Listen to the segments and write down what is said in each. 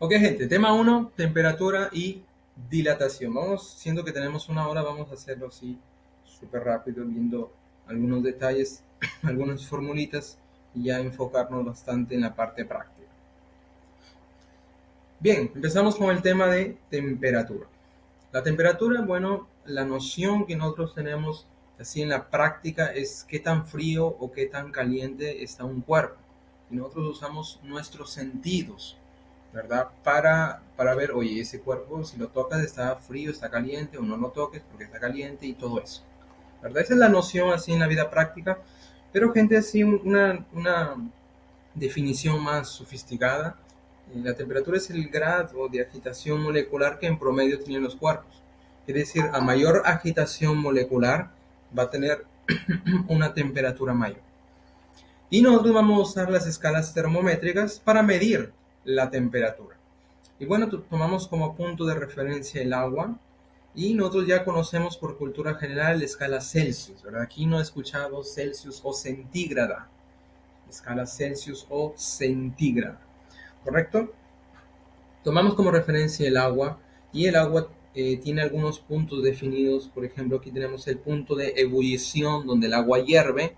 Ok, gente, tema uno, temperatura y dilatación. Siendo que tenemos una hora, vamos a hacerlo así súper rápido, viendo algunos detalles, algunas formulitas y ya enfocarnos bastante en la parte práctica. Bien, empezamos con el tema de temperatura. La temperatura, bueno, la noción que nosotros tenemos así en la práctica es qué tan frío o qué tan caliente está un cuerpo. Y nosotros usamos nuestros sentidos, ¿verdad? Para ver, oye, ese cuerpo, si lo tocas, está frío, está caliente, o no lo toques porque está caliente y todo eso, ¿verdad? Esa es la noción así en la vida práctica, pero gente así, una definición más sofisticada. La temperatura es el grado de agitación molecular que en promedio tienen los cuerpos. Es decir, a mayor agitación molecular va a tener una temperatura mayor. Y nosotros vamos a usar las escalas termométricas para medir la temperatura. Y bueno, tomamos como punto de referencia el agua y nosotros ya conocemos por cultura general la escala Celsius, ¿verdad? Aquí no he escuchado Celsius o centígrada, escala Celsius o centígrada, ¿correcto? Tomamos como referencia el agua y el agua tiene algunos puntos definidos. Por ejemplo, aquí tenemos el punto de ebullición donde el agua hierve,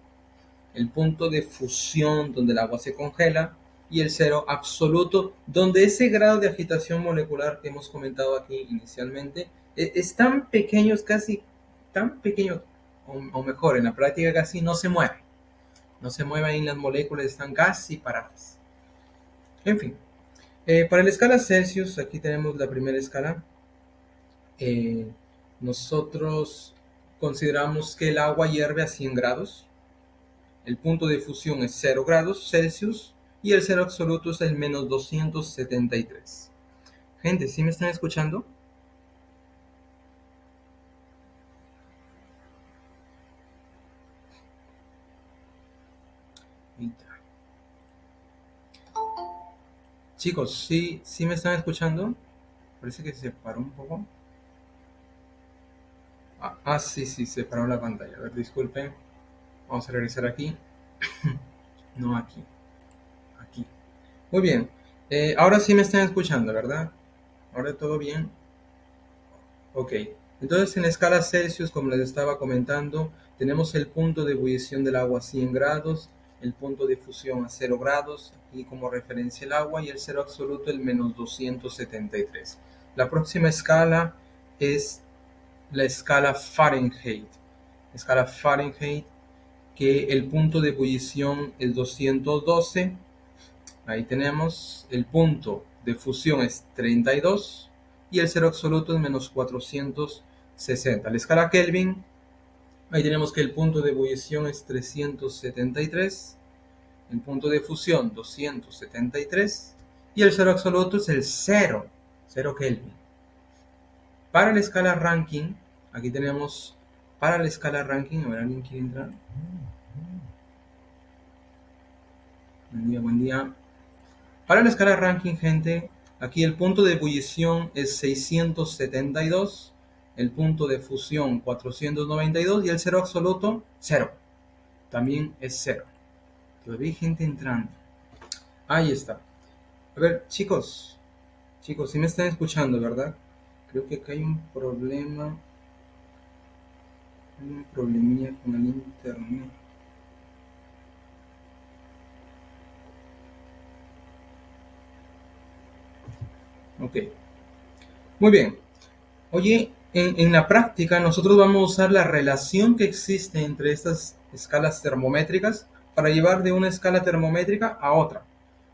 el punto de fusión donde el agua se congela y el cero absoluto donde ese grado de agitación molecular que hemos comentado aquí inicialmente es tan pequeño, es casi tan pequeño, o mejor, en la práctica casi no se mueve. No se mueve ahí, las moléculas están casi paradas. En fin, para la escala Celsius, aquí tenemos la primera escala. Eh, Nosotros consideramos que el agua hierve a 100 grados. El punto de fusión es 0 grados Celsius y el cero absoluto es el menos 273. Gente, ¿sí me están escuchando? Chicos, ¿sí me están escuchando? Parece que se paró un poco. Sí, se paró la pantalla. A ver, disculpen. Vamos a regresar aquí. No aquí, aquí. Muy bien. Ahora sí me están escuchando, ¿verdad? Ahora todo bien. Ok. Entonces en la escala Celsius, como les estaba comentando, tenemos el punto de ebullición del agua a 100 grados, el punto de fusión a 0 grados, y como referencia el agua, y el cero absoluto el menos 273. La próxima escala es la escala Fahrenheit. Escala Fahrenheit, que el punto de ebullición es 212. Ahí tenemos el punto de fusión es 32 y el cero absoluto es menos 460. La escala Kelvin, ahí tenemos que el punto de ebullición es 373, el punto de fusión 273 y el cero absoluto es el 0 Kelvin. Para la escala Rankine, aquí tenemos para la escala Rankine, a ver, ¿alguien quiere entrar? Buen día, buen día. Para la escala ranking, gente, aquí el punto de ebullición es 672, el punto de fusión 492 y el cero absoluto, 0. También es 0. Todavía hay gente entrando. Ahí está. A ver, chicos, si me están escuchando, ¿verdad? Creo que acá hay un problemilla con el internet. Ok, muy bien. Oye, en la práctica nosotros vamos a usar la relación que existe entre estas escalas termométricas para llevar de una escala termométrica a otra.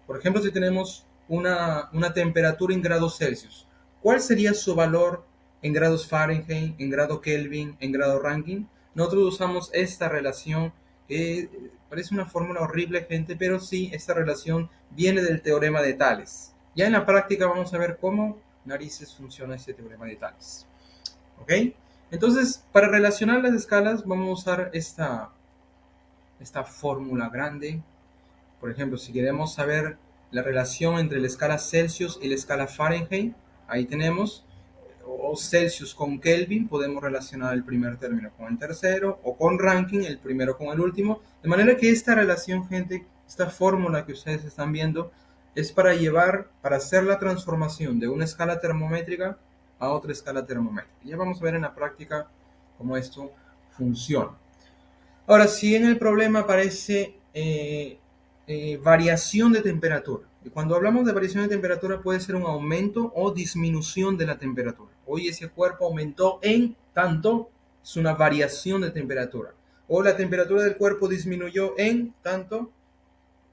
Por ejemplo, si tenemos una temperatura en grados Celsius, ¿cuál sería su valor en grados Fahrenheit, en grado Kelvin, en grado Rankine? Nosotros usamos esta relación que parece una fórmula horrible, gente, pero sí, esta relación viene del teorema de Tales. Ya en la práctica vamos a ver cómo narices funciona este teorema de Tales. ¿Ok? Entonces, para relacionar las escalas vamos a usar esta fórmula grande. Por ejemplo, si queremos saber la relación entre la escala Celsius y la escala Fahrenheit, ahí tenemos, o Celsius con Kelvin, podemos relacionar el primer término con el tercero, o con Rankine, el primero con el último. De manera que esta relación, gente, esta fórmula que ustedes están viendo, es para hacer la transformación de una escala termométrica a otra escala termométrica. Ya vamos a ver en la práctica cómo esto funciona. Ahora, si en el problema aparece variación de temperatura, y cuando hablamos de variación de temperatura puede ser un aumento o disminución de la temperatura. Hoy ese cuerpo aumentó en tanto, es una variación de temperatura. O la temperatura del cuerpo disminuyó en tanto,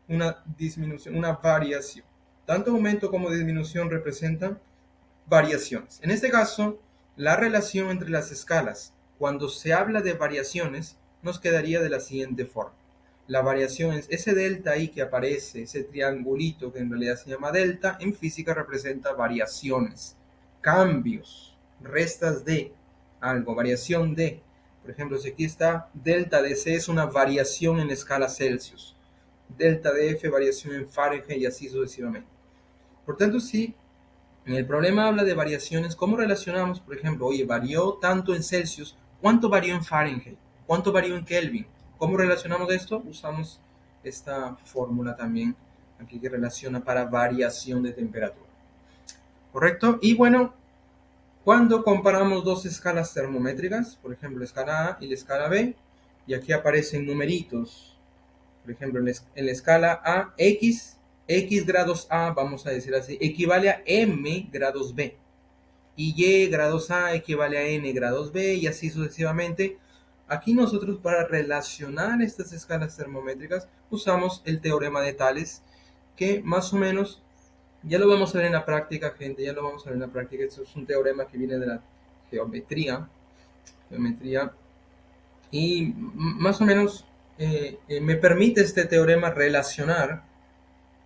una disminución, una variación. Tanto aumento como disminución representan variaciones. En este caso, la relación entre las escalas, cuando se habla de variaciones, nos quedaría de la siguiente forma. La variación es ese delta ahí que aparece, ese triangulito que en realidad se llama delta, en física representa variaciones, cambios, restas de algo, variación de. Por ejemplo, si aquí está delta de C es una variación en la escala Celsius, delta de F variación en Fahrenheit y así sucesivamente. Por tanto, si en el problema habla de variaciones, ¿cómo relacionamos? Por ejemplo, oye, varió tanto en Celsius, ¿cuánto varió en Fahrenheit? ¿Cuánto varió en Kelvin? ¿Cómo relacionamos esto? Usamos esta fórmula también aquí que relaciona para variación de temperatura. ¿Correcto? Y bueno, cuando comparamos dos escalas termométricas, por ejemplo, la escala A y la escala B, y aquí aparecen numeritos, por ejemplo, en la escala A, X grados A, vamos a decir así, equivale a M grados B. Y Y grados A equivale a N grados B y así sucesivamente. Aquí nosotros para relacionar estas escalas termométricas usamos el teorema de Tales, que más o menos, ya lo vamos a ver en la práctica, gente, ya lo vamos a ver en la práctica. Esto es un teorema que viene de la geometría y más o menos me permite este teorema relacionar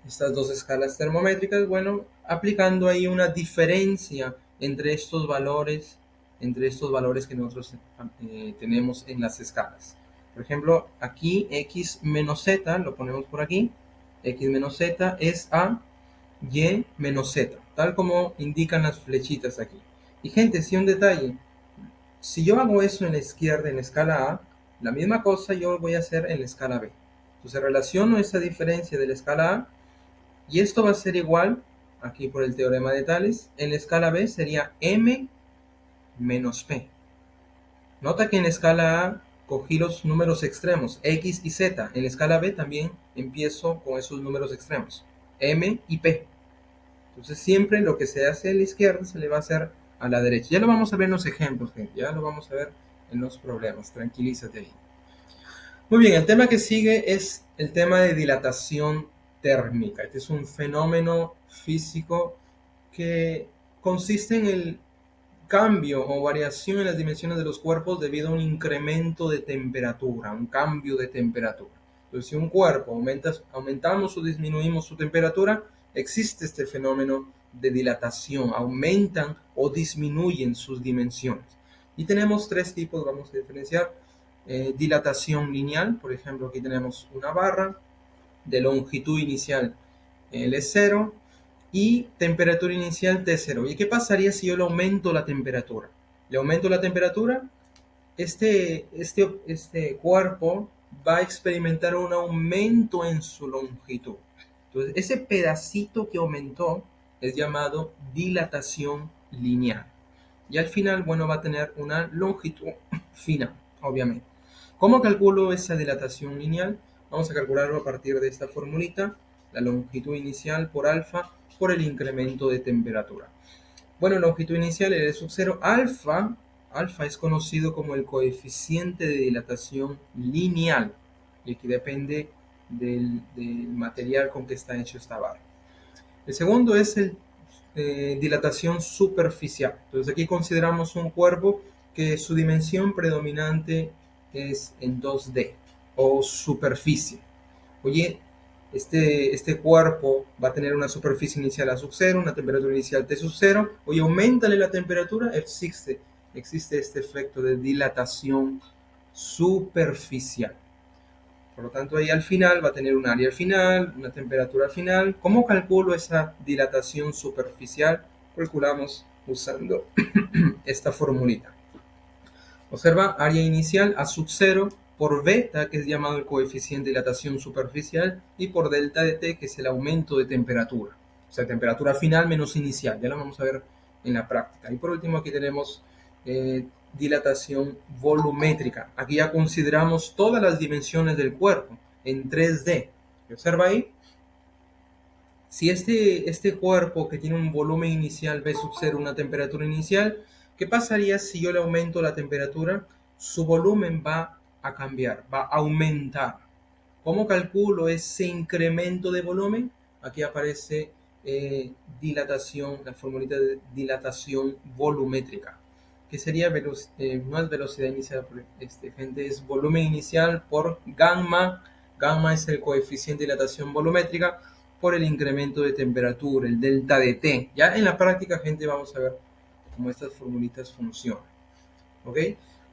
estas dos escalas termométricas, bueno, aplicando ahí una diferencia entre estos valores que nosotros tenemos en las escalas. Por ejemplo, aquí x menos z, lo ponemos por aquí, x menos z es a y menos z, tal como indican las flechitas aquí. Y gente, si un detalle, si yo hago eso en la izquierda, en la escala A, la misma cosa yo voy a hacer en la escala B. Entonces relaciono esa diferencia de la escala A y esto va a ser igual, aquí por el teorema de Tales, en la escala B sería m menos p. Nota que en la escala A cogí los números extremos, x y z. En la escala B también empiezo con esos números extremos, m y p. Entonces siempre lo que se hace a la izquierda se le va a hacer a la derecha. Ya lo vamos a ver en los ejemplos, gente. Ya lo vamos a ver en los problemas. Tranquilízate ahí. Muy bien, el tema que sigue es el tema de dilatación térmica. Este es un fenómeno físico que consiste en el cambio o variación en las dimensiones de los cuerpos debido a un incremento de temperatura, un cambio de temperatura. Entonces, si un cuerpo aumentamos o disminuimos su temperatura, existe este fenómeno de dilatación, aumentan o disminuyen sus dimensiones. Y tenemos tres tipos, vamos a diferenciar. Dilatación lineal, por ejemplo, aquí tenemos una barra de longitud inicial L0 y temperatura inicial T0. ¿Y qué pasaría si yo le aumento la temperatura? Le aumento la temperatura, este cuerpo va a experimentar un aumento en su longitud. Entonces, ese pedacito que aumentó es llamado dilatación lineal. Y al final, bueno, va a tener una longitud final, obviamente. ¿Cómo calculo esa dilatación lineal? Vamos a calcularlo a partir de esta formulita, la longitud inicial por alfa por el incremento de temperatura. Bueno, longitud inicial es sub 0, alfa es conocido como el coeficiente de dilatación lineal, y aquí depende del material con que está hecho esta barra. El segundo es el dilatación superficial. Entonces aquí consideramos un cuerpo que su dimensión predominante es en 2D o superficie. Oye, este cuerpo va a tener una superficie inicial A sub 0, una temperatura inicial T sub 0. Oye, aumentale la temperatura, existe este efecto de dilatación superficial. Por lo tanto, ahí al final va a tener un área al final, una temperatura al final. ¿Cómo calculo esa dilatación superficial? Calculamos usando esta formulita. Observa, área inicial A sub 0 por beta, que es llamado el coeficiente de dilatación superficial, y por delta de T, que es el aumento de temperatura. O sea, temperatura final menos inicial. Ya lo vamos a ver en la práctica. Y por último aquí tenemos dilatación volumétrica. Aquí ya consideramos todas las dimensiones del cuerpo en 3D. Observa ahí. Si este cuerpo que tiene un volumen inicial ve sub 0 una temperatura inicial, ¿qué pasaría si yo le aumento la temperatura? Su volumen va a cambiar, va a aumentar. ¿Cómo calculo ese incremento de volumen? Aquí aparece dilatación, la formulita de dilatación volumétrica, que sería no es velocidad inicial, gente, es volumen inicial por gamma. Gamma es el coeficiente de dilatación volumétrica por el incremento de temperatura, el delta de T. Ya en la práctica, gente, vamos a ver cómo estas formulitas funcionan. ¿Ok?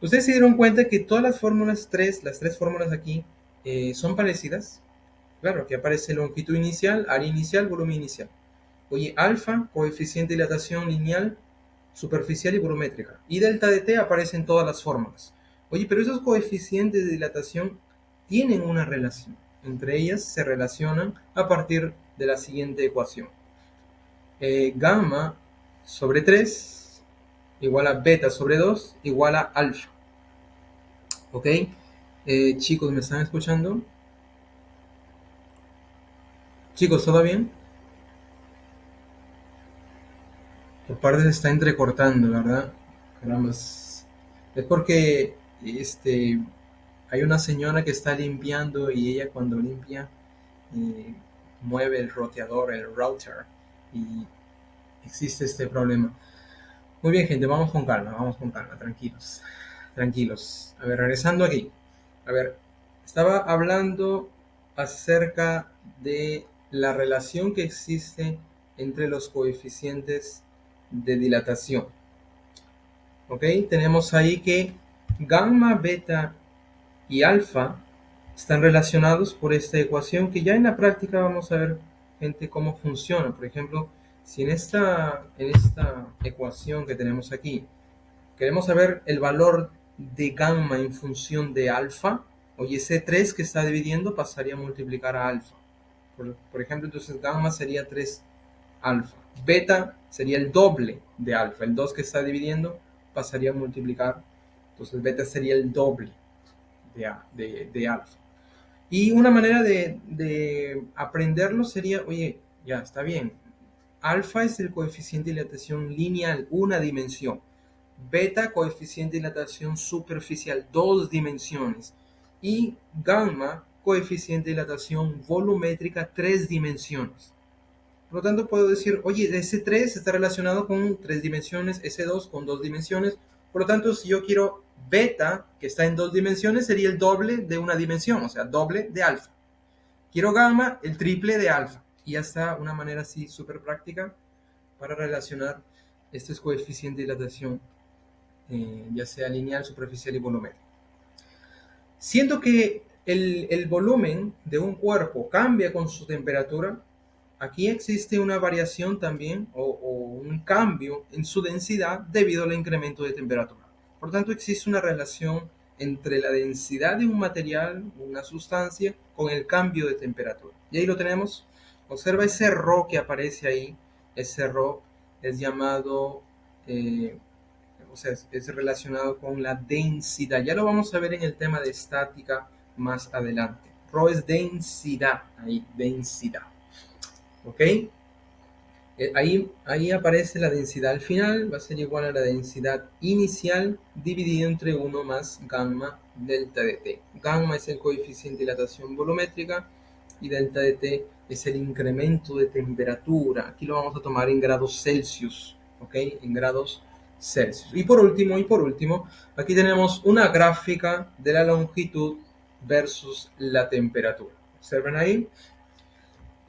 Ustedes se dieron cuenta que todas las fórmulas las tres fórmulas aquí, son parecidas. Claro, aquí aparece longitud inicial, área inicial, volumen inicial. Oye, alfa, coeficiente de dilatación lineal, superficial y volumétrica. Y delta de T aparece en todas las fórmulas. Oye, pero esos coeficientes de dilatación tienen una relación. Entre ellas se relacionan a partir de la siguiente ecuación. Gamma sobre 3 igual a beta sobre 2 igual a alfa. ¿Ok? Chicos, ¿me están escuchando? Chicos, ¿todo bien? Tu parte se está entrecortando, ¿verdad? Caramba, es porque hay una señora que está limpiando y ella cuando limpia eh, mueve el roteador, el router, y existe este problema. Muy bien, gente, vamos con calma, tranquilos, tranquilos. A ver, regresando aquí. A ver, estaba hablando acerca de la relación que existe entre los coeficientes de dilatación. ¿Ok? Tenemos ahí que gamma, beta y alfa están relacionados por esta ecuación que ya en la práctica vamos a ver, gente, cómo funciona. Por ejemplo, si en esta ecuación que tenemos aquí queremos saber el valor de gamma en función de alfa, oye, ese 3 que está dividiendo pasaría a multiplicar a alfa. Por ejemplo, entonces gamma sería 3 alfa. Beta sería el doble de alfa. El 2 que está dividiendo pasaría a multiplicar. Entonces beta sería el doble de alfa. Y una manera de aprenderlo sería, oye, ya está bien. Alfa es el coeficiente de dilatación lineal, una dimensión. Beta, coeficiente de dilatación superficial, dos dimensiones. Y gamma, coeficiente de dilatación volumétrica, tres dimensiones. Por lo tanto, puedo decir, oye, ese 3 está relacionado con tres dimensiones, ese 2 con dos dimensiones. Por lo tanto, si yo quiero beta, que está en dos dimensiones, sería el doble de una dimensión, o sea, doble de alfa. Quiero gamma, el triple de alfa. Y ya está una manera así súper práctica para relacionar estos coeficientes de dilatación, ya sea lineal, superficial y volumétrico. Siendo que el volumen de un cuerpo cambia con su temperatura, aquí existe una variación también o un cambio en su densidad debido al incremento de temperatura. Por tanto, existe una relación entre la densidad de un material, una sustancia, con el cambio de temperatura. Y ahí lo tenemos. Observa ese ρ que aparece ahí. Ese ρ es llamado, o sea, es relacionado con la densidad. Ya lo vamos a ver en el tema de estática más adelante. Ρ es densidad, ahí, densidad. ¿Ok? Ahí aparece la densidad al final, va a ser igual a la densidad inicial dividido entre 1 más gamma delta de T. Gamma es el coeficiente de dilatación volumétrica y delta de T es el incremento de temperatura. Aquí lo vamos a tomar en grados Celsius, ¿ok? En grados Celsius. Y por último, aquí tenemos una gráfica de la longitud versus la temperatura. Observen ahí.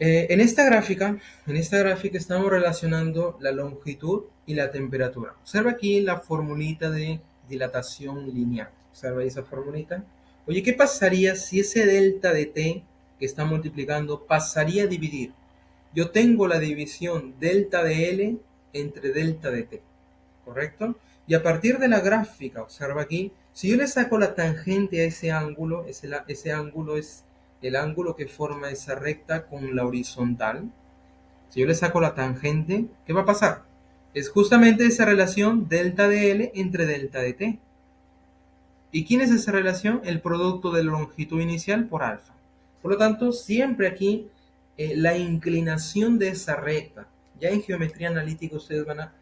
En esta gráfica estamos relacionando la longitud y la temperatura. Observa aquí la formulita de dilatación lineal. Observa esa formulita. Oye, ¿qué pasaría si ese delta de T que está multiplicando pasaría a dividir? Yo tengo la división delta de L entre delta de T. ¿correcto? Y a partir de la gráfica, observa aquí, si yo le saco la tangente a ese ángulo, ese ángulo es el ángulo que forma esa recta con la horizontal. Si yo le saco la tangente, ¿qué va a pasar? Es justamente esa relación delta de L entre delta de T. ¿Y quién es esa relación? El producto de la longitud inicial por alfa. Por lo tanto, siempre aquí la inclinación de esa recta. Ya en geometría analítica ustedes van a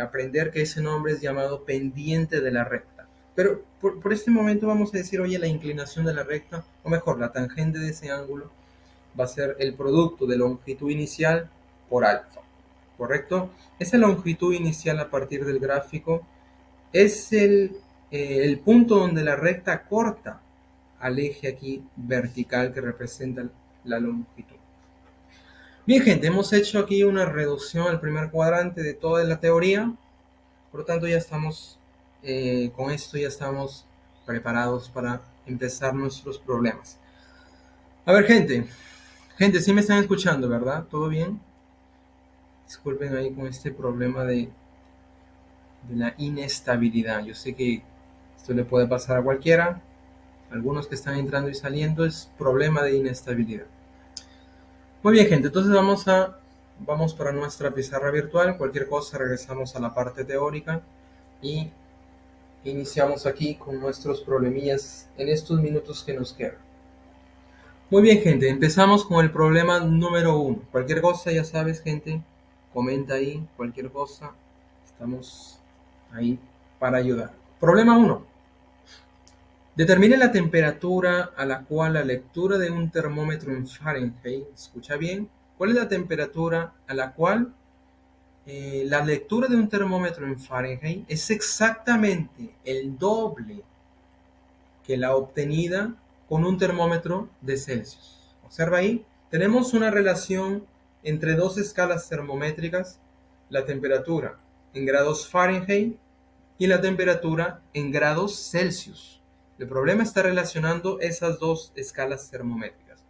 aprender que ese nombre es llamado pendiente de la recta. Pero por este momento vamos a decir, oye, la inclinación de la recta, o mejor, la tangente de ese ángulo va a ser el producto de longitud inicial por alfa. ¿Correcto? Esa longitud inicial a partir del gráfico es el punto donde la recta corta al eje aquí vertical que representa la longitud. Bien, gente, hemos hecho aquí una reducción al primer cuadrante de toda la teoría. Por lo tanto, ya estamos, con esto ya estamos preparados para empezar nuestros problemas. A ver, gente, sí me están escuchando, ¿verdad? ¿Todo bien? Disculpen ahí con este problema de la inestabilidad. Yo sé que esto le puede pasar a cualquiera. Algunos que están entrando y saliendo es problema de inestabilidad. Muy bien, gente, entonces vamos para nuestra pizarra virtual. Cualquier cosa regresamos a la parte teórica y iniciamos aquí con nuestros problemillas en estos minutos que nos quedan. Muy bien, gente, empezamos con el problema número 1. Cualquier cosa, ya sabes, gente, comenta ahí, cualquier cosa, estamos ahí para ayudar. Problema 1. Determine la temperatura a la cual la lectura de un termómetro en Fahrenheit, escucha bien, ¿cuál es la temperatura a la cual la lectura de un termómetro en Fahrenheit es exactamente el doble que la obtenida con un termómetro de Celsius? Observa ahí, tenemos una relación entre dos escalas termométricas, la temperatura en grados Fahrenheit y la temperatura en grados Celsius. El problema está relacionando esas dos escalas termométricas.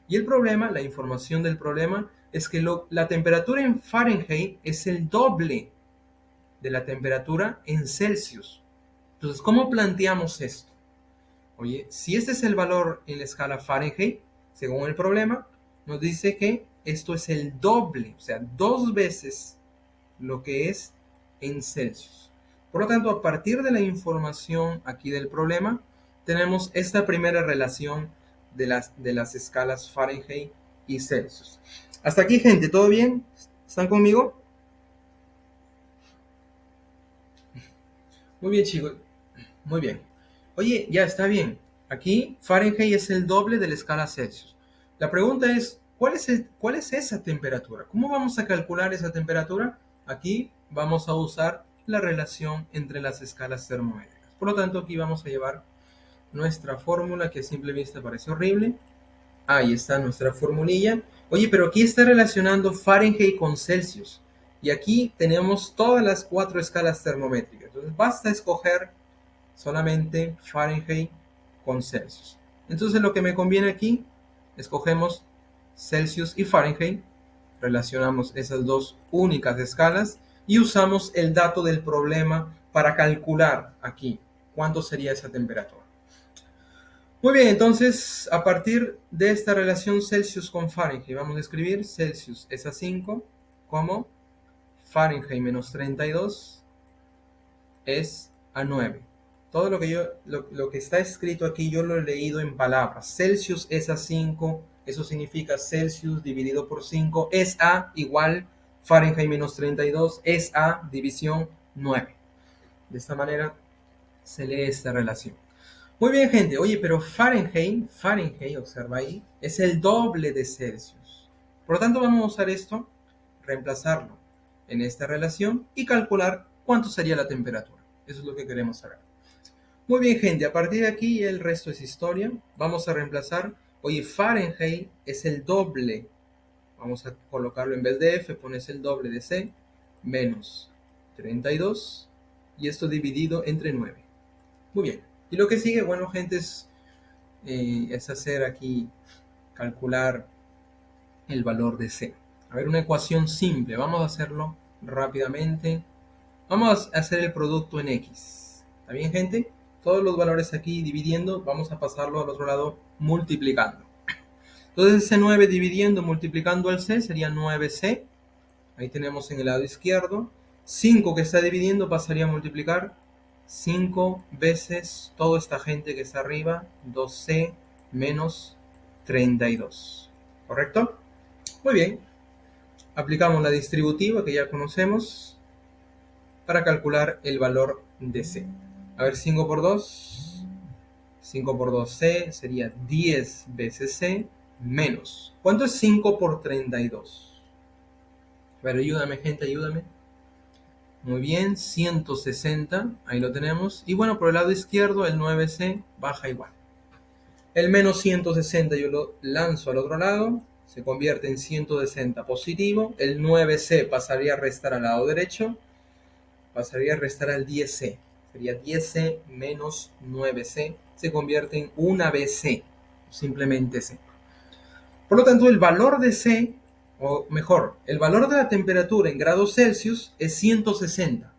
Y el problema, la información del problema, es que la temperatura en Fahrenheit es el doble de la temperatura en Celsius. Entonces, ¿cómo planteamos esto? Oye, si este es el valor en la escala Fahrenheit, según el problema, nos dice que esto es el doble, o sea, dos veces lo que es en Celsius. Por lo tanto, a partir de la información aquí del problema, tenemos esta primera relación de las escalas Fahrenheit y Celsius. Hasta aquí, gente, ¿todo bien? ¿Están conmigo? Muy bien, chicos. Muy bien. Oye, ya está bien. Aquí Fahrenheit es el doble de la escala Celsius. La pregunta es, ¿cuál es esa temperatura? ¿Cómo vamos a calcular esa temperatura? Aquí vamos a usar la relación entre las escalas termométricas. Por lo tanto, aquí vamos a llevar nuestra fórmula que a simple vista parece horrible. Ahí está nuestra formulilla. Oye, pero aquí está relacionando Fahrenheit con Celsius. Y aquí tenemos todas las cuatro escalas termométricas. Entonces basta escoger solamente Fahrenheit con Celsius. Entonces lo que me conviene aquí, escogemos Celsius y Fahrenheit, relacionamos esas dos únicas escalas y usamos el dato del problema para calcular aquí cuánto sería esa temperatura. Muy bien, entonces a partir de esta relación Celsius con Fahrenheit, vamos a escribir Celsius es a 5 como Fahrenheit menos 32 es a 9. Todo lo que está escrito aquí yo lo he leído en palabras. Celsius es a 5, eso significa Celsius dividido por 5 es a igual Fahrenheit menos 32 es a división 9. De esta manera se lee esta relación. Muy bien, gente. Oye, pero Fahrenheit, observa ahí, es el doble de Celsius. Por lo tanto, vamos a usar esto, reemplazarlo en esta relación y calcular cuánto sería la temperatura. Eso es lo que queremos saber. Muy bien, gente. A partir de aquí el resto es historia. Vamos a reemplazar. Oye, Fahrenheit es el doble. Vamos a colocarlo en vez de F, pones el doble de C, menos 32. Y esto dividido entre 9. Muy bien. Y lo que sigue, bueno, gente, es hacer aquí, calcular el valor de C. A ver, una ecuación simple. Vamos a hacerlo rápidamente. Vamos a hacer el producto en X. ¿Está bien, gente? Todos los valores aquí dividiendo, vamos a pasarlo al otro lado multiplicando. Entonces ese 9 dividiendo, multiplicando al C, sería 9C. Ahí tenemos en el lado izquierdo. 5 que está dividiendo pasaría a multiplicar 5 veces toda esta gente que está arriba, 2C menos 32. ¿Correcto? Muy bien. Aplicamos la distributiva que ya conocemos para calcular el valor de C. A ver, 5 por 2. 5 por 2C sería 10 veces C menos. ¿Cuánto es 5 por 32? A ver, ayúdame, gente, ayúdame. Muy bien, 160, ahí lo tenemos. Y bueno, por el lado izquierdo, el 9C baja igual. El menos 160 yo lo lanzo al otro lado, se convierte en 160 positivo. El 9C pasaría a restar al lado derecho, pasaría a restar al 10C. Sería 10C menos 9C, se convierte en una BC, simplemente C. Por lo tanto, el valor de C, o mejor, el valor de la temperatura en grados Celsius es 160.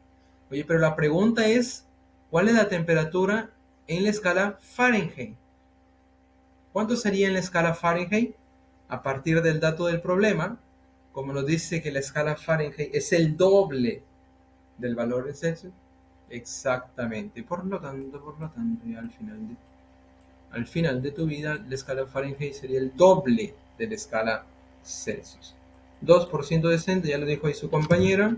Oye, pero la pregunta es, ¿cuál es la temperatura en la escala Fahrenheit? ¿Cuánto sería en la escala Fahrenheit? A partir del dato del problema, como nos dice que la escala Fahrenheit es el doble del valor en Celsius, exactamente. Por lo tanto, ya al final de tu vida, la escala Fahrenheit sería el doble de la escala Celsius. 2% de 60, ya lo dijo ahí su compañera.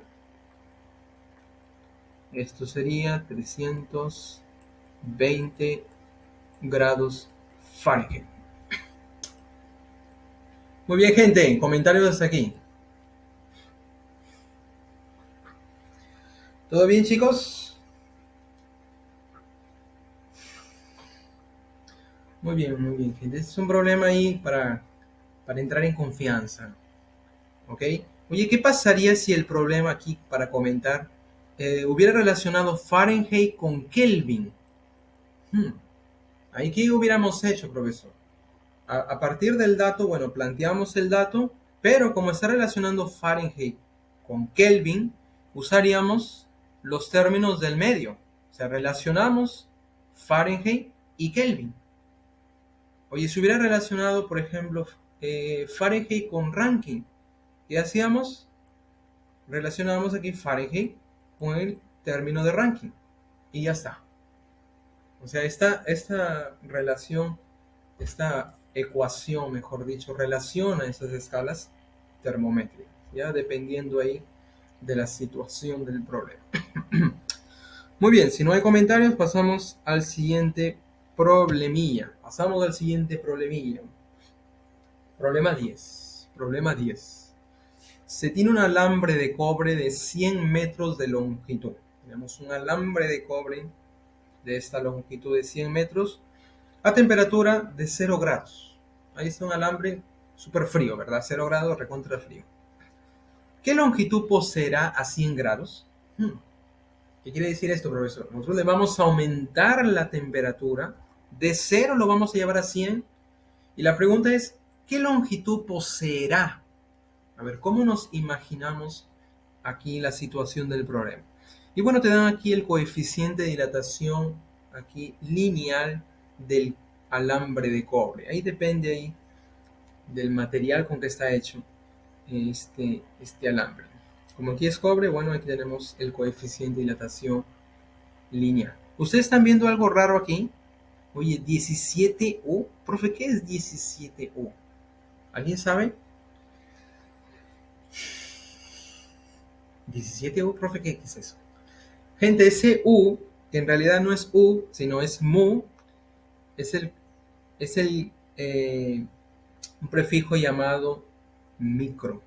Esto sería 320 grados Fahrenheit. Muy bien, gente, comentarios hasta aquí. ¿Todo bien, chicos? Muy bien, gente. Este es un problema ahí para entrar en confianza. ¿Ok? Oye, ¿qué pasaría si el problema aquí, para comentar, hubiera relacionado Fahrenheit con Kelvin? ¿Ahí qué hubiéramos hecho, profesor? A partir del dato, bueno, planteamos el dato, pero como está relacionando Fahrenheit con Kelvin, usaríamos los términos del medio. O sea, relacionamos Fahrenheit y Kelvin. Oye, si hubiera relacionado, por ejemplo, Fahrenheit con Rankine, ¿qué hacíamos? Relacionábamos aquí Fahrenheit con el término de Rankine. Y ya está. O sea, esta relación, esta ecuación, mejor dicho, relaciona esas escalas termométricas, ya dependiendo ahí de la situación del problema. Muy bien, si no hay comentarios, pasamos al siguiente problemilla. Pasamos al siguiente problemilla. Problema 10. Problema 10. Se tiene un alambre de cobre de 100 metros de longitud. Tenemos un alambre de cobre de esta longitud de 100 metros a temperatura de 0 grados. Ahí está un alambre súper frío, ¿verdad? 0 grados, recontra frío. ¿Qué longitud poseerá a 100 grados? ¿Qué quiere decir esto, profesor? Nosotros le vamos a aumentar la temperatura, de 0 lo vamos a llevar a 100, y la pregunta es, ¿qué longitud poseerá? A ver, ¿cómo nos imaginamos aquí la situación del problema? Y bueno, te dan aquí el coeficiente de dilatación aquí lineal del alambre de cobre. Ahí depende ahí del material con que está hecho este alambre. Como aquí es cobre, bueno, aquí tenemos el coeficiente de dilatación lineal. ¿Ustedes están viendo algo raro aquí? Oye, 17U. Profe, ¿qué es 17U? ¿Alguien sabe? 17U, profe, ¿qué es eso? Gente, ese U, que en realidad no es U, sino es mu, es un prefijo llamado micro.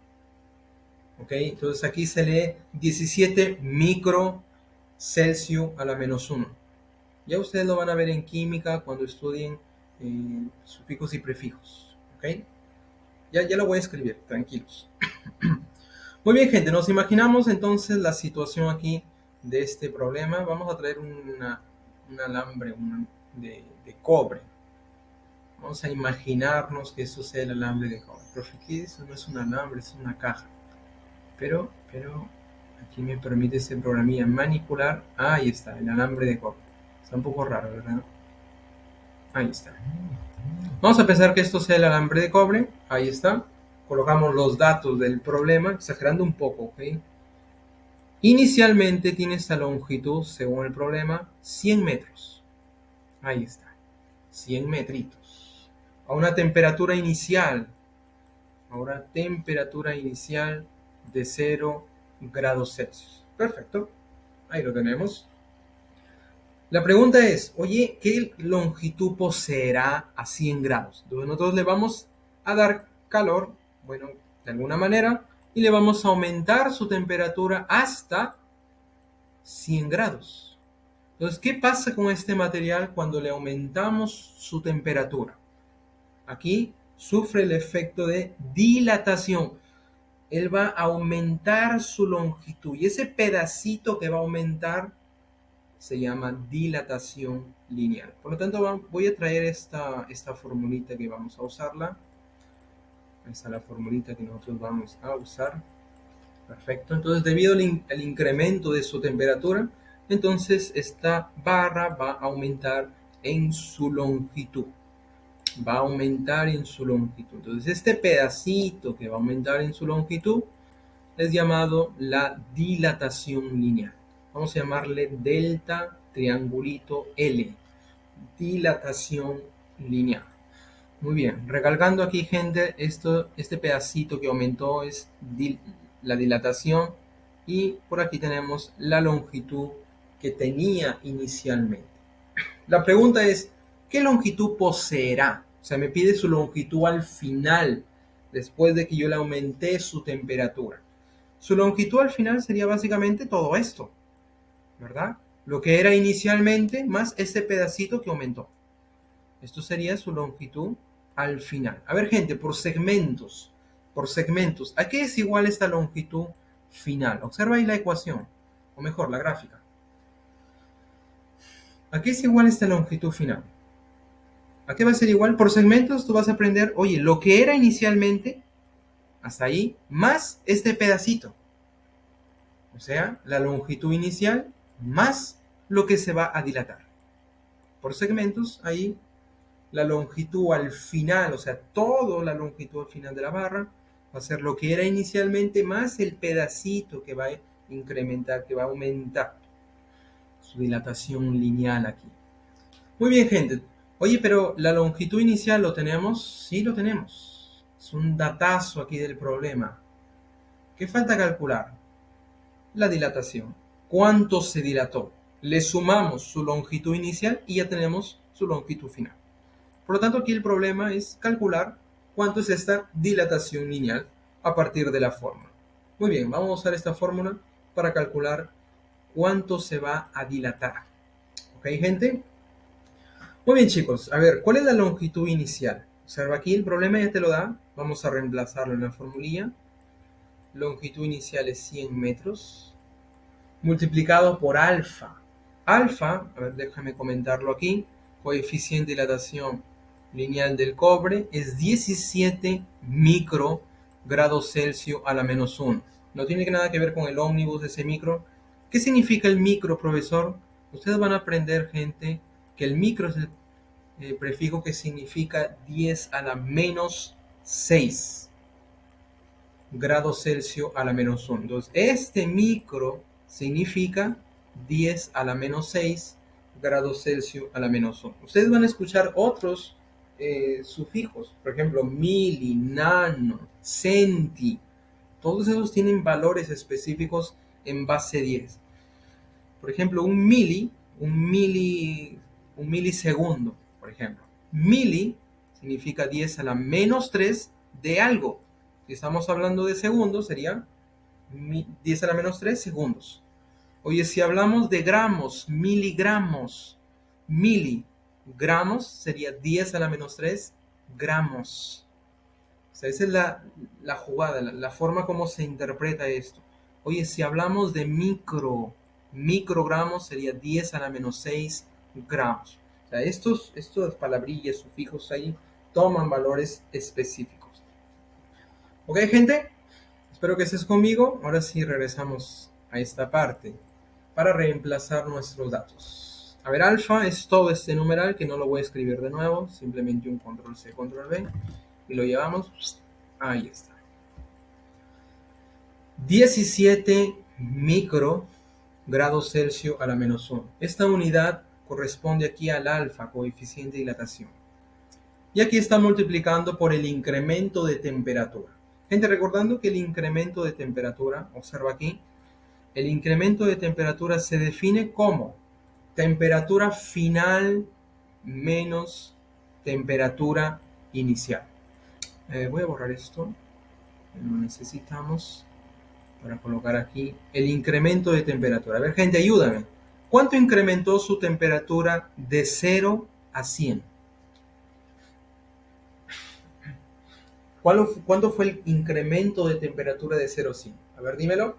¿Ok? Entonces aquí se lee 17 micro Celsius a la menos 1. Ya ustedes lo van a ver en química cuando estudien sufijos y prefijos. ¿Ok? Ya lo voy a escribir, tranquilos. Muy bien, gente, nos imaginamos entonces la situación aquí de este problema. Vamos a traer un alambre de cobre. Vamos a imaginarnos que eso sea el alambre de cobre. Profe, ¿qué es eso? No es un alambre, es una caja. Pero, Aquí me permite ese programilla manipular. Ahí está, el alambre de cobre. Está un poco raro, ¿verdad? Ahí está. Vamos a pensar que esto sea el alambre de cobre. Ahí está. Colocamos los datos del problema, exagerando un poco, ¿ok? Inicialmente tiene esta longitud, según el problema, 100 metros. Ahí está. 100 metritos. A una temperatura inicial. Ahora temperatura inicial de 0 grados Celsius. Perfecto. Ahí lo tenemos. La pregunta es, oye, ¿qué longitud poseerá a 100 grados? Entonces nosotros le vamos a dar calor, bueno, de alguna manera, y le vamos a aumentar su temperatura hasta 100 grados. Entonces, ¿qué pasa con este material cuando le aumentamos su temperatura? Aquí sufre el efecto de dilatación. Él va a aumentar su longitud y ese pedacito que va a aumentar se llama dilatación lineal. Por lo tanto, voy a traer esta formulita que vamos a usarla. Esta es la formulita que nosotros vamos a usar. Perfecto. Entonces, debido al incremento de su temperatura, entonces esta barra va a aumentar en su longitud. Va a aumentar en su longitud. Entonces, este pedacito que va a aumentar en su longitud es llamado la dilatación lineal. Vamos a llamarle delta triangulito L. Dilatación lineal. Muy bien, recalcando aquí, gente, este pedacito que aumentó es la dilatación y por aquí tenemos la longitud que tenía inicialmente. La pregunta es, ¿qué longitud poseerá? O sea, me pide su longitud al final, después de que yo le aumenté su temperatura. Su longitud al final sería básicamente todo esto, ¿verdad? Lo que era inicialmente más este pedacito que aumentó. Esto sería su longitud al final. A ver, gente, por segmentos. Por segmentos. ¿A qué es igual esta longitud final? Observa ahí la ecuación. O mejor, la gráfica. ¿A qué es igual esta longitud final? ¿A qué va a ser igual? Por segmentos tú vas a aprender, oye, lo que era inicialmente, hasta ahí, más este pedacito. O sea, la longitud inicial más lo que se va a dilatar. Por segmentos, ahí la longitud al final, o sea, toda la longitud al final de la barra, va a ser lo que era inicialmente más el pedacito que va a incrementar, que va a aumentar su dilatación lineal aquí. Muy bien, gente. Oye, pero la longitud inicial lo tenemos, sí lo tenemos. Es un datazo aquí del problema. ¿Qué falta calcular? La dilatación. ¿Cuánto se dilató? Le sumamos su longitud inicial y ya tenemos su longitud final. Por lo tanto, aquí el problema es calcular cuánto es esta dilatación lineal a partir de la fórmula. Muy bien, vamos a usar esta fórmula para calcular cuánto se va a dilatar. ¿Ok, gente? Muy bien, chicos. A ver, ¿cuál es la longitud inicial? Observa aquí, el problema ya te lo da. Vamos a reemplazarlo en la formulilla. Longitud inicial es 100 metros multiplicado por alfa. Alfa, a ver, déjame comentarlo aquí. Coeficiente de dilatación lineal del cobre es 17 microgrados Celsius a la menos 1. No tiene nada que ver con el ómnibus de ese micro. ¿Qué significa el micro, profesor? Ustedes van a aprender, gente, que el micro es el prefijo que significa 10 a la menos 6 grados Celsius a la menos 1. Entonces, este micro significa 10 a la menos 6 grados Celsius a la menos 1. Ustedes van a escuchar otros sufijos, por ejemplo, mili, nano, centi. Todos esos tienen valores específicos en base 10. Por ejemplo, un milisegundo, por ejemplo. Mili significa 10 a la menos 3 de algo. Si estamos hablando de segundos, sería 10 a la menos 3 segundos. Oye, si hablamos de gramos, miligramos, miligramos sería 10 a la menos 3 gramos. O sea, esa es la jugada, la forma como se interpreta esto. Oye, si hablamos de microgramos sería 10 a la menos 6 gramos. O sea, estos palabrillas, sufijos ahí, toman valores específicos. Ok, gente, espero que estés conmigo. Ahora sí regresamos a esta parte para reemplazar nuestros datos. A ver, alfa es todo este numeral que no lo voy a escribir de nuevo, simplemente un control C, control V y lo llevamos, ahí está. 17 microgrados Celsius a la menos 1. Esta unidad corresponde aquí al alfa, coeficiente de dilatación. Y aquí está multiplicando por el incremento de temperatura. Gente, recordando que el incremento de temperatura, observa aquí, el incremento de temperatura se define como temperatura final menos temperatura inicial. Voy a borrar esto, lo necesitamos para colocar aquí el incremento de temperatura. A ver, gente, ayúdame. ¿Cuánto incrementó su temperatura de 0 a 100? ¿Cuánto fue el incremento de temperatura de 0 a 100? A ver, dímelo.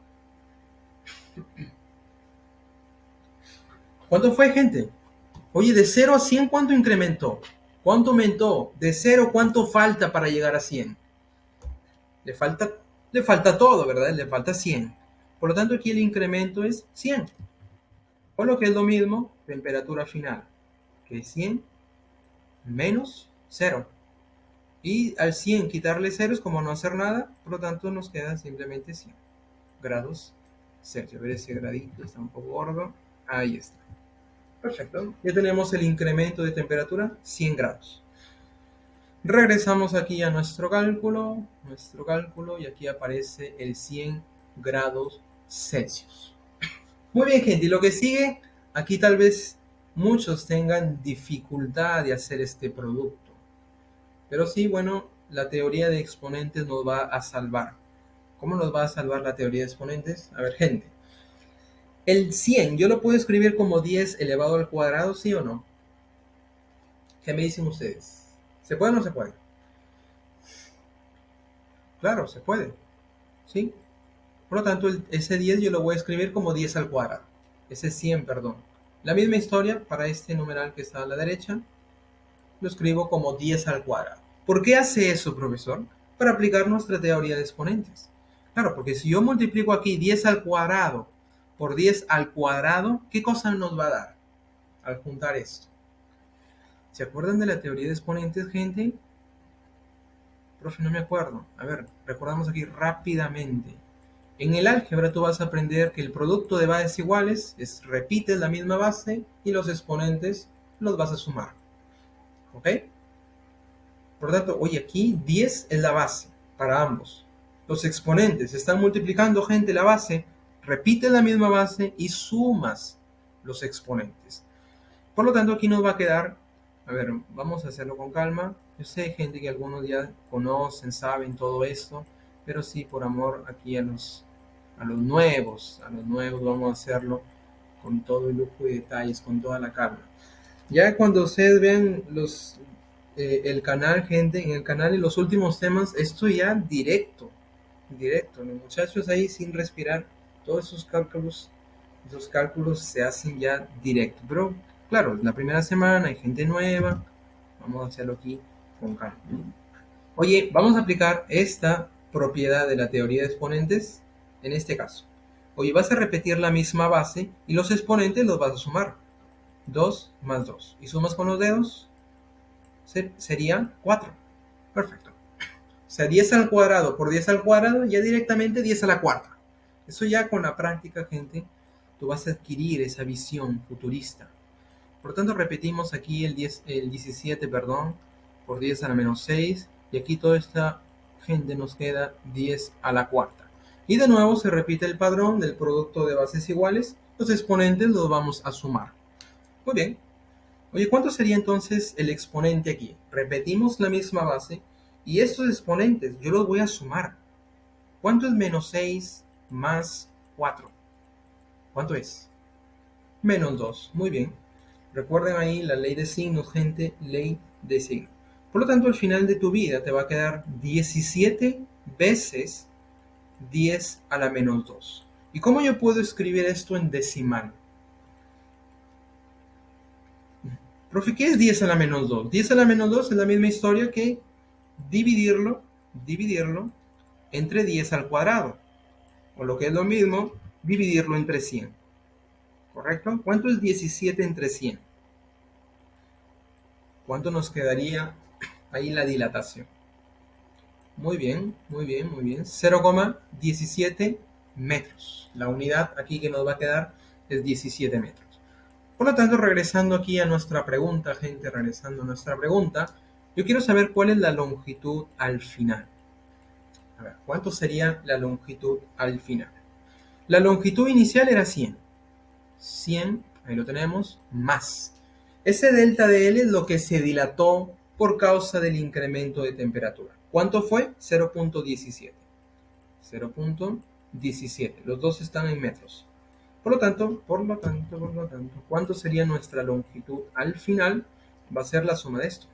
¿Cuánto fue, gente? Oye, de 0 a 100, ¿cuánto incrementó? ¿Cuánto aumentó? De 0, ¿cuánto falta para llegar a 100? Le falta todo, ¿verdad? Le falta 100. Por lo tanto, aquí el incremento es 100. Por lo que es lo mismo, temperatura final, que es 100 menos 0. Y al 100 quitarle 0 es como no hacer nada, por lo tanto nos queda simplemente 100 grados Celsius. A ver, ese gradito está un poco gordo. Ahí está. Perfecto. Ya tenemos el incremento de temperatura, 100 grados. Regresamos aquí a nuestro cálculo, y aquí aparece el 100 grados Celsius. Muy bien, gente, y lo que sigue, aquí tal vez muchos tengan dificultad de hacer este producto. Pero sí, bueno, la teoría de exponentes nos va a salvar. ¿Cómo nos va a salvar la teoría de exponentes? A ver, gente. El 100, ¿yo lo puedo escribir como 10 elevado al cuadrado, sí o no? ¿Qué me dicen ustedes? ¿Se puede o no se puede? Claro, se puede. ¿Sí? Por lo tanto, ese 10 yo lo voy a escribir como 10 al cuadrado. Ese 100, perdón. La misma historia para este numeral que está a la derecha. Lo escribo como 10 al cuadrado. ¿Por qué hace eso, profesor? Para aplicar nuestra teoría de exponentes. Claro, porque si yo multiplico aquí 10 al cuadrado por 10 al cuadrado, ¿qué cosa nos va a dar al juntar esto? ¿Se acuerdan de la teoría de exponentes, gente? Profe, no me acuerdo. A ver, recordamos aquí rápidamente. En el álgebra tú vas a aprender que el producto de bases iguales es repites la misma base y los exponentes los vas a sumar. ¿Ok? Por lo tanto, hoy aquí 10 es la base para ambos. Los exponentes están multiplicando, gente, la base, repites la misma base y sumas los exponentes. Por lo tanto, aquí nos va a quedar, a ver, vamos a hacerlo con calma. Yo sé, gente, que algunos ya conocen, saben todo esto, pero sí, por amor aquí a los nuevos vamos a hacerlo con todo el lujo y detalles, con toda la calma. Ya cuando ustedes vean el canal, gente, en el canal y los últimos temas, esto ya directo, los muchachos ahí sin respirar, todos esos cálculos se hacen ya directo, pero claro, la primera semana hay gente nueva, vamos a hacerlo aquí con calma. Oye, vamos a aplicar esta propiedad de la teoría de exponentes en este caso. Oye, vas a repetir la misma base y los exponentes los vas a sumar. 2 más 2. ¿Y sumas con los dedos? Serían 4. Perfecto. O sea, 10 al cuadrado por 10 al cuadrado, ya directamente 10 a la cuarta. Eso ya con la práctica, gente, tú vas a adquirir esa visión futurista. Por lo tanto, repetimos aquí el 17, perdón, por 10 a la menos 6. Y aquí toda esta gente nos queda 10 a la cuarta. Y de nuevo se repite el patrón del producto de bases iguales. Los exponentes los vamos a sumar. Muy bien. Oye, ¿cuánto sería entonces el exponente aquí? Repetimos la misma base y estos exponentes yo los voy a sumar. ¿Cuánto es menos 6 más 4? ¿Cuánto es? Menos 2. Muy bien. Recuerden ahí la ley de signos, gente, ley de signos. Por lo tanto, al final de tu vida te va a quedar 17 veces 10 a la menos 2. ¿Y cómo yo puedo escribir esto en decimal? Profe, ¿qué es 10 a la menos 2? 10 a la menos 2 es la misma historia que dividirlo entre 10 al cuadrado. O lo que es lo mismo, dividirlo entre 100. ¿Correcto? ¿Cuánto es 17 entre 100? ¿Cuánto nos quedaría ahí la dilatación? Muy bien, muy bien, muy bien. 0,17 metros. La unidad aquí que nos va a quedar es 17 metros. Por lo tanto, regresando aquí a nuestra pregunta, gente, regresando a nuestra pregunta, yo quiero saber cuál es la longitud al final. A ver, ¿cuánto sería la longitud al final? La longitud inicial era 100. 100, ahí lo tenemos, más. Ese delta de L es lo que se dilató por causa del incremento de temperatura. ¿Cuánto fue? 0.17. 0.17. Los dos están en metros. Por lo tanto, ¿cuánto sería nuestra longitud al final? Va a ser la suma de esto.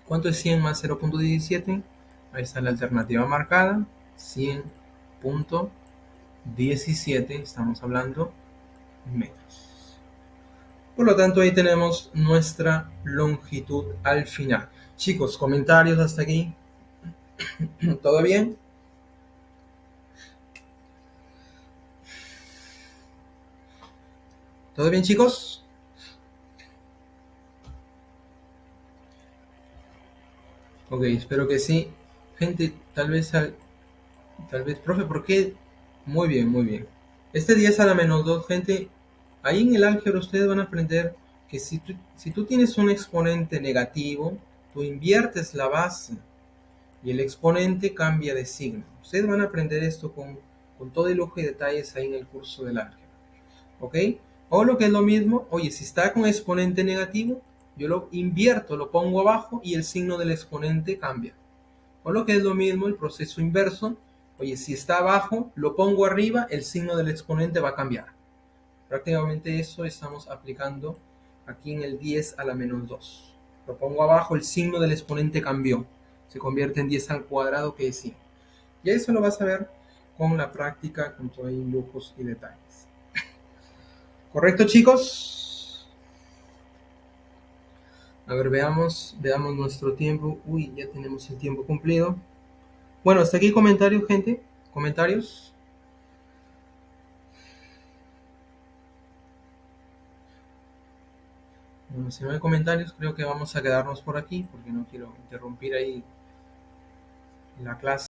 ¿Cuánto es 100 más 0.17? Ahí está la alternativa marcada. 100.17, estamos hablando metros. Por lo tanto, ahí tenemos nuestra longitud al final. Chicos, comentarios hasta aquí. ¿Todo bien? ¿Todo bien, chicos? Ok, espero que sí. Gente, tal vez, profe, ¿por qué? Muy bien, muy bien. Este 10 a la menos 2, gente, ahí en el álgebra ustedes van a aprender que si tú tienes un exponente negativo, tú inviertes la base y el exponente cambia de signo. Ustedes van a aprender esto con todo el lujo y detalles ahí en el curso del álgebra. ¿Ok? O lo que es lo mismo, oye, si está con exponente negativo, yo lo invierto, lo pongo abajo y el signo del exponente cambia. O lo que es lo mismo, el proceso inverso, oye, si está abajo, lo pongo arriba, el signo del exponente va a cambiar. Prácticamente eso estamos aplicando aquí en el 10 a la menos 2. Lo pongo abajo, el signo del exponente cambió. Se convierte en 10 al cuadrado, que es 100. Y eso lo vas a ver con la práctica, con todos los lujos y detalles. ¿Correcto, chicos? A ver, veamos nuestro tiempo. Uy, ya tenemos el tiempo cumplido. Bueno, hasta aquí comentarios, gente. ¿Comentarios? Bueno, si no hay comentarios, creo que vamos a quedarnos por aquí porque no quiero interrumpir ahí la clase.